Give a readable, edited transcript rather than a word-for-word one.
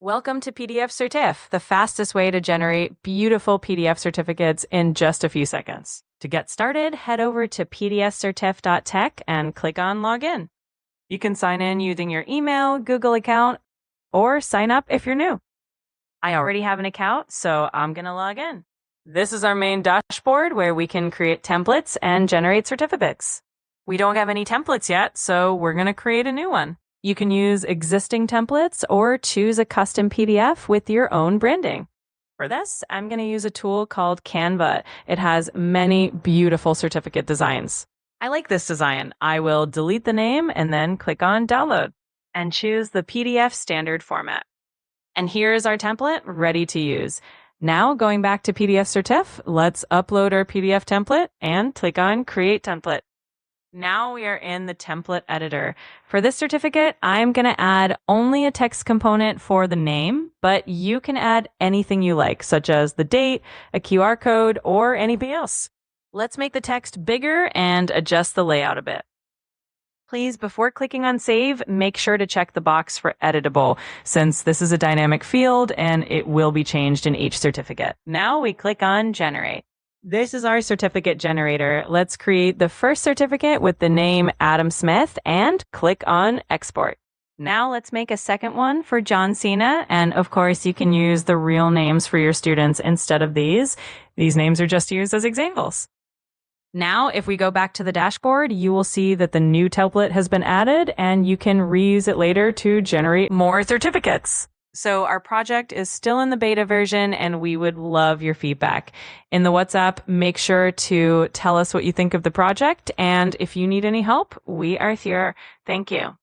Welcome to PDFCertif, the fastest way to generate beautiful PDF certificates in just a few seconds. To get started, head over to pdfcertif.tech and click on Login. You can sign in using your email, Google account, or sign up if you're new. I already have an account, so I'm going to log in. This is our main dashboard where we can create templates and generate certificates. We don't have any templates yet, so we're going to create a new one. You can use existing templates or choose a custom PDF with your own branding. For this, I'm going to use a tool called Canva. It has many beautiful certificate designs. I like this design. I will delete the name and then click on Download and choose the PDF standard format. And here's our template ready to use. Now, going back to PDFCertif, let's upload our PDF template and click on Create Template. Now we are in the template editor. For this certificate, I'm going to add only a text component for the name, but you can add anything you like, such as the date, a QR code, or anything else. Let's make the text bigger and adjust the layout a bit. Please, before clicking on Save, make sure to check the box for editable, since this is a dynamic field and it will be changed in each certificate. Now we click on Generate. This is our certificate generator. Let's create the first certificate with the name Adam Smith and click on Export. Now let's make a second one for John Cena. And of course, you can use the real names for your students instead of these. These names are just used as examples. Now, if we go back to the dashboard, you will see that the new template has been added and you can reuse it later to generate more certificates. So our project is still in the beta version and we would love your feedback. In the WhatsApp, make sure to tell us what you think of the project. And if you need any help, we are here. Thank you.